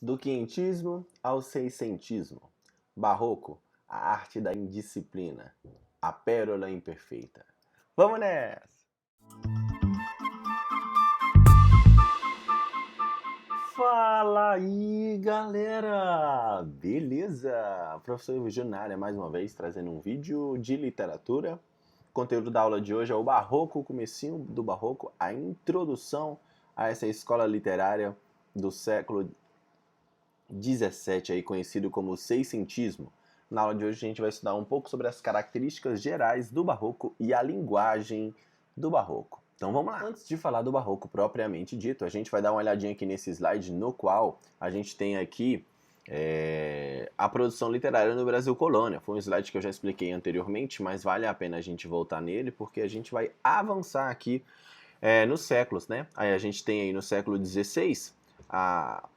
Do quinhentismo ao seiscentismo. Barroco, a arte da indisciplina. A pérola imperfeita. Vamos nessa! Fala aí, galera! Beleza? Professor Virgílio mais uma vez trazendo um vídeo de literatura. O conteúdo da aula de hoje é o Barroco, o comecinho do Barroco, a introdução a essa escola literária do século 17, aí conhecido como seiscentismo. Na aula de hoje a gente vai estudar um pouco sobre as características gerais do Barroco e a linguagem do Barroco. Então vamos lá! Antes de falar do Barroco propriamente dito, a gente vai dar uma olhadinha aqui nesse slide no qual a gente tem aqui a produção literária no Brasil Colônia. Foi um slide que eu já expliquei anteriormente, mas vale a pena a gente voltar nele porque a gente vai avançar aqui nos séculos, né? Aí a gente tem aí no século XVI a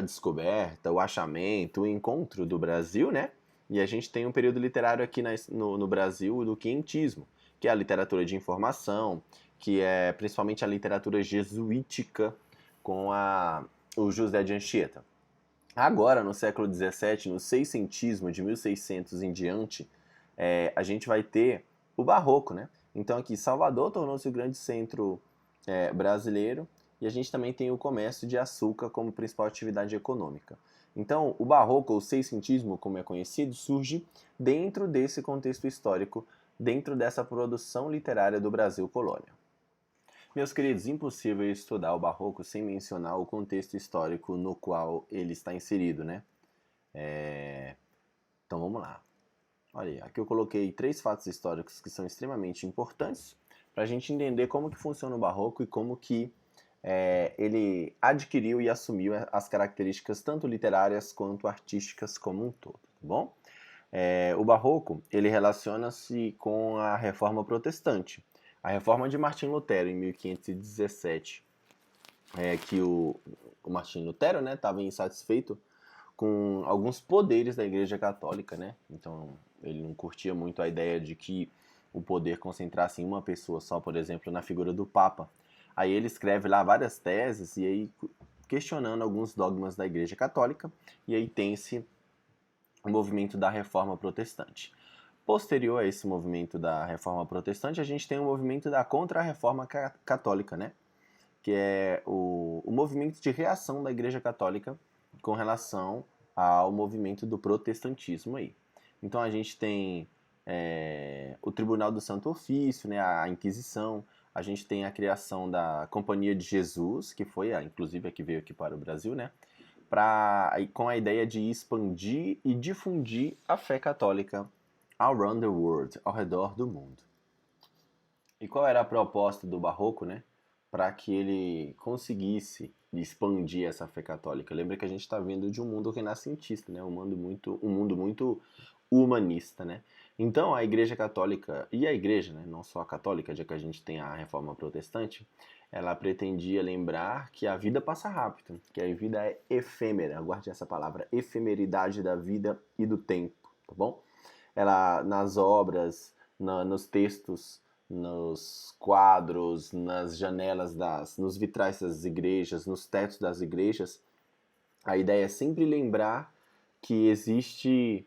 descoberta, o achamento, o encontro do Brasil, né? E a gente tem um período literário aqui no Brasil do quinhentismo, que é a literatura de informação, que é principalmente a literatura jesuítica com o José de Anchieta. Agora, no século XVII, no seiscentismo, de 1600 em diante, a gente vai ter o Barroco, né? Então aqui Salvador tornou-se o grande centro brasileiro e a gente também tem o comércio de açúcar como principal atividade econômica. Então o Barroco, ou seiscentismo, como é conhecido, surge dentro desse contexto histórico, dentro dessa produção literária do Brasil colônia. Meus queridos, impossível estudar o Barroco sem mencionar o contexto histórico no qual ele está inserido, né? Então vamos lá. Olha aí, aqui eu coloquei 3 fatos históricos que são extremamente importantes para a gente entender como que funciona o Barroco e como que ele adquiriu e assumiu as características tanto literárias quanto artísticas como um todo, tá bom? O Barroco, ele relaciona-se com a Reforma Protestante. A Reforma de Martim Lutero, em 1517, que o Martim Lutero estava insatisfeito com alguns poderes da Igreja Católica, né? Então ele não curtia muito a ideia de que o poder concentrasse em uma pessoa só, por exemplo, na figura do Papa. Aí ele escreve lá várias teses e aí questionando alguns dogmas da Igreja Católica, e aí tem-se o movimento da Reforma Protestante. Posterior a esse movimento da Reforma Protestante, a gente tem o movimento da Contra-Reforma Católica, né? Que é o movimento de reação da Igreja Católica com relação ao movimento do protestantismo aí. Então a gente tem o Tribunal do Santo Ofício, né, a Inquisição, a gente tem a criação da Companhia de Jesus, que foi inclusive a que veio aqui para o Brasil, né, com a ideia de expandir e difundir a fé católica around the world, ao redor do mundo. E qual era a proposta do Barroco, né? Para que ele conseguisse expandir essa fé católica. Lembra que a gente está vindo de um mundo renascentista, né? Um mundo muito humanista, né? Então a Igreja Católica e a Igreja, né? Não só a católica, já que a gente tem a Reforma Protestante, ela pretendia lembrar que a vida passa rápido, que a vida é efêmera. Guarde essa palavra, efemeridade da vida e do tempo, tá bom? Ela nas obras, nos textos, nos quadros, nas janelas nos vitrais das igrejas, nos tetos das igrejas. A ideia é sempre lembrar que existe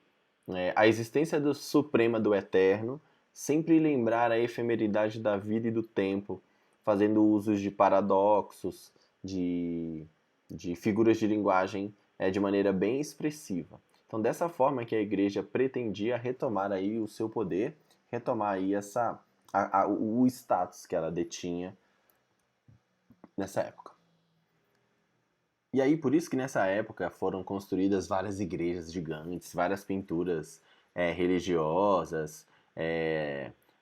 a existência do suprema do eterno, sempre lembrar a efemeridade da vida e do tempo, fazendo usos de paradoxos, de figuras de linguagem de maneira bem expressiva. Então, dessa forma que a igreja pretendia retomar aí o seu poder, retomar aí o status que ela detinha nessa época. E aí, por isso que nessa época foram construídas várias igrejas gigantes, várias pinturas religiosas.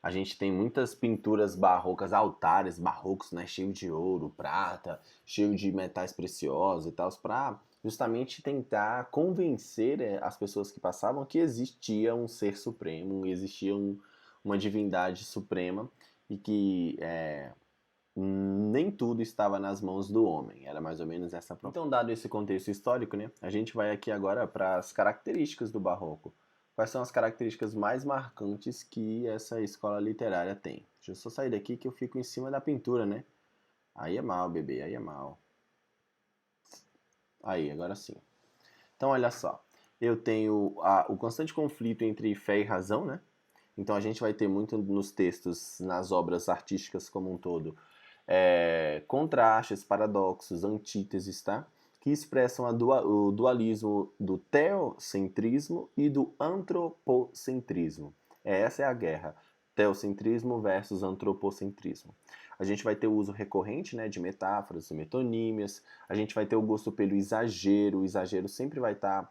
A gente tem muitas pinturas barrocas, altares barrocos, né, cheio de ouro, prata, cheio de metais preciosos e tal, para justamente tentar convencer as pessoas que passavam que existia um ser supremo, existia uma divindade suprema e que nem tudo estava nas mãos do homem. Era mais ou menos essa proposta. Então, dado esse contexto histórico, né, a gente vai aqui agora para as características do Barroco. Quais são as características mais marcantes que essa escola literária tem? Deixa eu só sair daqui que eu fico em cima da pintura, né? Aí é mal, bebê, aí é mal. Aí, agora sim. Então, olha só. Eu tenho o constante conflito entre fé e razão, né? Então, a gente vai ter muito nos textos, nas obras artísticas como um todo, contrastes, paradoxos, antíteses, tá? Que expressam o dualismo do teocentrismo e do antropocentrismo. Essa é a guerra. Teocentrismo versus antropocentrismo. A gente vai ter o uso recorrente, né, de metáforas e metonímias. A gente vai ter o gosto pelo exagero. O exagero sempre vai estar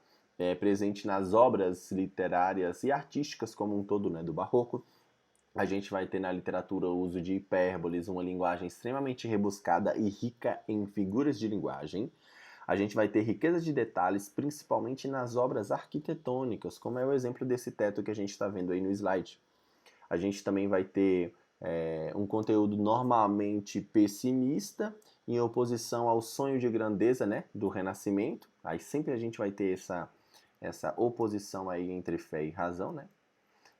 presente nas obras literárias e artísticas como um todo, né, do barroco. A gente vai ter na literatura o uso de hipérboles, uma linguagem extremamente rebuscada e rica em figuras de linguagem. A gente vai ter riqueza de detalhes, principalmente nas obras arquitetônicas, como é o exemplo desse teto que a gente está vendo aí no slide. A gente também vai ter um conteúdo normalmente pessimista, em oposição ao sonho de grandeza, né, do Renascimento. Aí sempre a gente vai ter essa oposição aí entre fé e razão, né?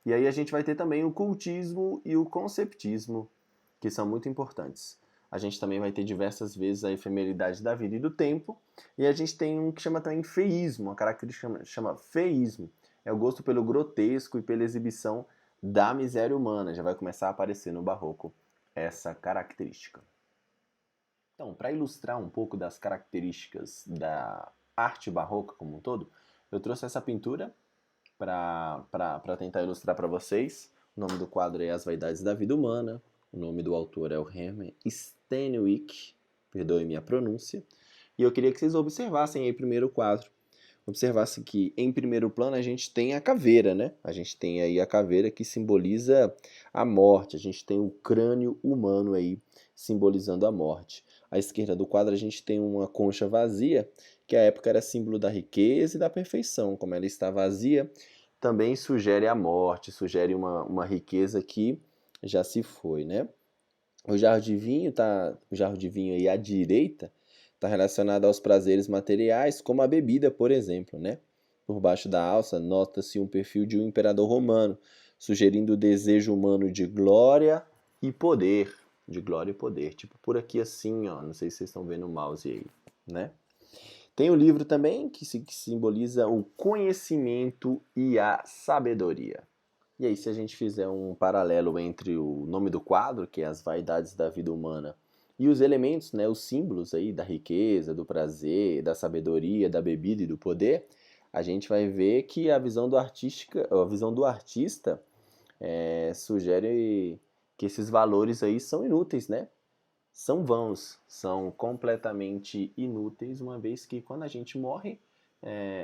E aí a gente vai ter também o cultismo e o conceptismo, que são muito importantes. A gente também vai ter diversas vezes a efemeridade da vida e do tempo. E a gente tem um que chama também feísmo, uma característica chama feísmo. É o gosto pelo grotesco e pela exibição da miséria humana. Já vai começar a aparecer no barroco essa característica. Então, para ilustrar um pouco das características da arte barroca como um todo, eu trouxe essa pintura para tentar ilustrar para vocês. O nome do quadro é As Vaidades da Vida Humana. O nome do autor é o Hermann Stenwick, perdoe minha pronúncia. E eu queria que vocês observassem aí primeiro o quadro. Observassem que em primeiro plano a gente tem a caveira, né? A gente tem aí a caveira que simboliza a morte. A gente tem o crânio humano aí simbolizando a morte. À esquerda do quadro a gente tem uma concha vazia, que à época era símbolo da riqueza e da perfeição. Como ela está vazia, também sugere a morte, sugere uma riqueza que já se foi, né? O jarro de vinho aí à direita está relacionado aos prazeres materiais, como a bebida, por exemplo, né? Por baixo da alça nota-se um perfil de um imperador romano, sugerindo o desejo humano de glória e poder, tipo por aqui assim, ó, não sei se vocês estão vendo o mouse aí, né? Tem o livro também que simboliza o conhecimento e a sabedoria. E aí, se a gente fizer um paralelo entre o nome do quadro, que é As Vaidades da Vida Humana, e os elementos, né, os símbolos aí da riqueza, do prazer, da sabedoria, da bebida e do poder, a gente vai ver que a visão do artista sugere que esses valores aí são inúteis, né? São vãos, são completamente inúteis, uma vez que quando a gente morre,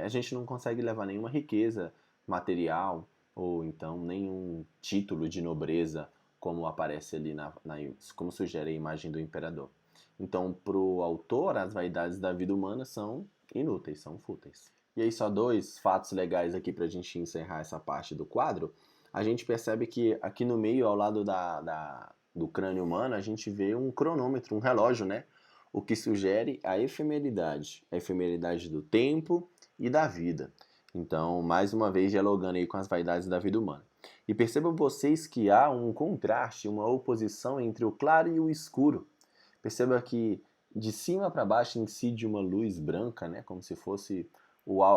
a gente não consegue levar nenhuma riqueza material ou então nenhum título de nobreza, como aparece ali como sugere a imagem do imperador. Então, para o autor, as vaidades da vida humana são inúteis, são fúteis. E aí, só dois fatos legais aqui para a gente encerrar essa parte do quadro. A gente percebe que aqui no meio, ao lado do crânio humano, a gente vê um cronômetro, um relógio, né? O que sugere a efemeridade do tempo e da vida. Então, mais uma vez, dialogando aí com as vaidades da vida humana. E percebam vocês que há um contraste, uma oposição entre o claro e o escuro. Perceba que de cima para baixo incide uma luz branca, né? Como se fosse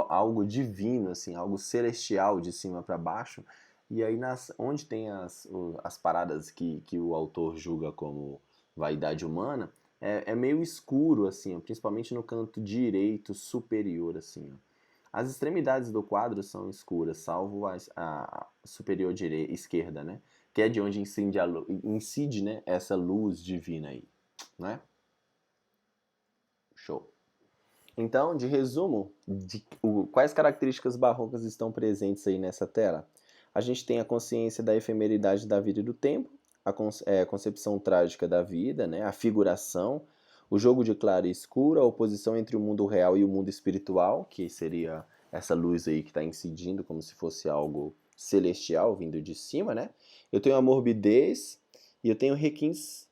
algo divino, assim, algo celestial de cima para baixo. E aí, onde tem as paradas que o autor julga como vaidade humana, é meio escuro, assim, ó, principalmente no canto direito superior, assim, ó. As extremidades do quadro são escuras, salvo a superior esquerda, né? Que é de onde incide, né, essa luz divina aí, né? Show. Então, de resumo, quais características barrocas estão presentes aí nessa tela? A gente tem a consciência da efemeridade da vida e do tempo, a concepção trágica da vida, né? A figuração, o jogo de claro e escuro, a oposição entre o mundo real e o mundo espiritual, que seria essa luz aí que está incidindo como se fosse algo celestial vindo de cima, né? Eu tenho a morbidez e eu tenho requins...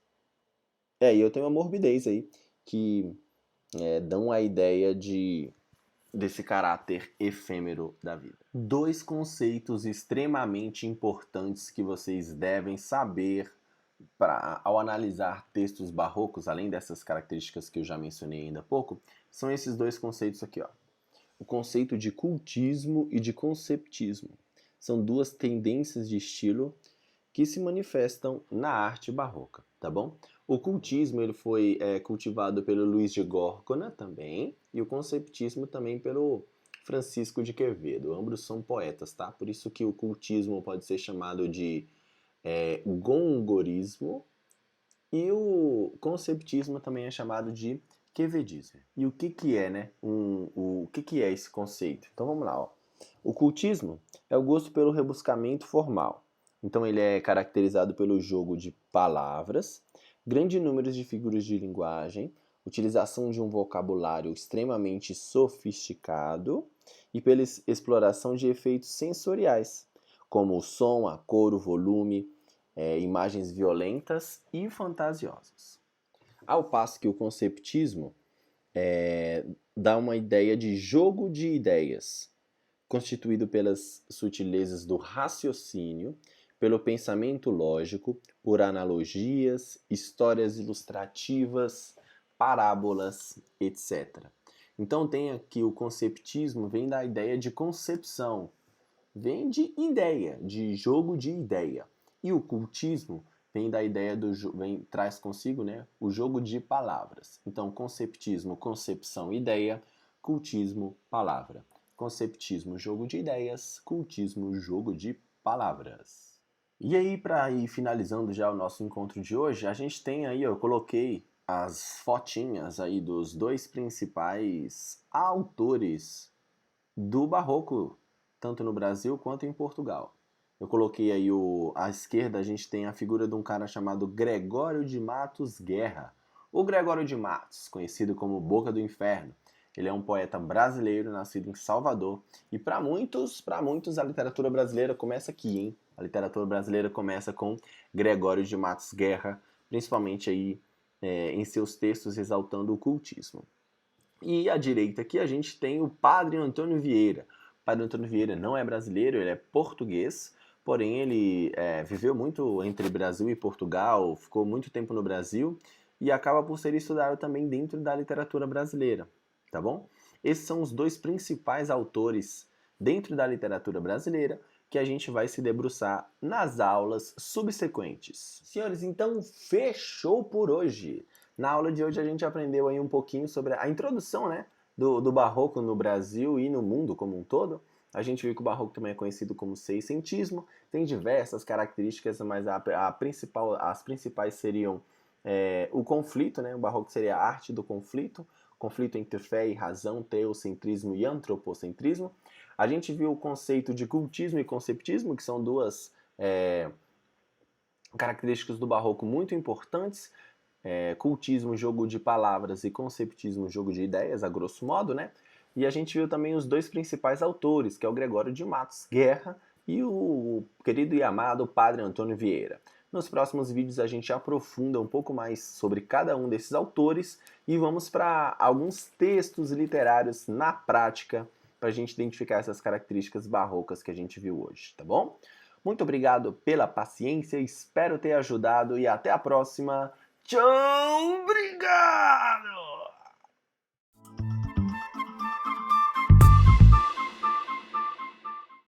e eu tenho a morbidez aí, que dão a ideia desse caráter efêmero da vida. Dois conceitos extremamente importantes que vocês devem saber ao analisar textos barrocos, além dessas características que eu já mencionei ainda há pouco, são esses dois conceitos aqui, ó. O conceito de cultismo e de conceptismo. São duas tendências de estilo que se manifestam na arte barroca, tá bom? O cultismo ele foi cultivado pelo Luís de Górgona também, e o conceptismo também pelo Francisco de Quevedo. Ambos são poetas, tá? Por isso que o cultismo pode ser chamado de gongorismo e o conceptismo também é chamado de quevedismo. E o que que é, né? O que que é esse conceito? Então vamos lá, ó. O cultismo é o gosto pelo rebuscamento formal. Então ele é caracterizado pelo jogo de palavras, grande número de figuras de linguagem, utilização de um vocabulário extremamente sofisticado e pela exploração de efeitos sensoriais, como o som, a cor, o volume, imagens violentas e fantasiosas. Ao passo que o conceptismo dá uma ideia de jogo de ideias, constituído pelas sutilezas do raciocínio, pelo pensamento lógico, por analogias, histórias ilustrativas, parábolas, etc. Então tem aqui o conceptismo, vem da ideia de concepção, vem de ideia, de jogo de ideia. E o cultismo vem da ideia traz consigo, né, o jogo de palavras. Então, conceptismo, concepção, ideia, cultismo, palavra. Conceptismo, jogo de ideias, cultismo, jogo de palavras. E aí, para ir finalizando já o nosso encontro de hoje, a gente tem aí, eu coloquei as fotinhas aí dos dois principais autores do Barroco, tanto no Brasil quanto em Portugal. Eu coloquei aí à esquerda, a gente tem a figura de um cara chamado Gregório de Matos Guerra. O Gregório de Matos, conhecido como Boca do Inferno. Ele é um poeta brasileiro, nascido em Salvador. E para muitos, a literatura brasileira começa aqui, hein? A literatura brasileira começa com Gregório de Matos Guerra, principalmente aí em seus textos exaltando o cultismo. E à direita aqui a gente tem o Padre Antônio Vieira. O Padre Antônio Vieira não é brasileiro, ele é português, porém ele viveu muito entre Brasil e Portugal, ficou muito tempo no Brasil e acaba por ser estudado também dentro da literatura brasileira, tá bom? Esses são os dois principais autores dentro da literatura brasileira que a gente vai se debruçar nas aulas subsequentes. Senhores, então fechou por hoje. Na aula de hoje a gente aprendeu aí um pouquinho sobre a introdução, né, do Barroco no Brasil e no mundo como um todo. A gente viu que o Barroco também é conhecido como seiscentismo, tem diversas características, mas as principais seriam o conflito, né? O Barroco seria a arte do conflito, conflito entre fé e razão, teocentrismo e antropocentrismo. A gente viu o conceito de cultismo e conceptismo, que são duas características do Barroco muito importantes. Cultismo, jogo de palavras, e conceptismo, jogo de ideias, a grosso modo, né? E a gente viu também os dois principais autores, que é o Gregório de Matos Guerra e o querido e amado Padre Antônio Vieira. Nos próximos vídeos a gente aprofunda um pouco mais sobre cada um desses autores e vamos para alguns textos literários na prática para a gente identificar essas características barrocas que a gente viu hoje, tá bom? Muito obrigado pela paciência, espero ter ajudado e até a próxima. Tchau, obrigado!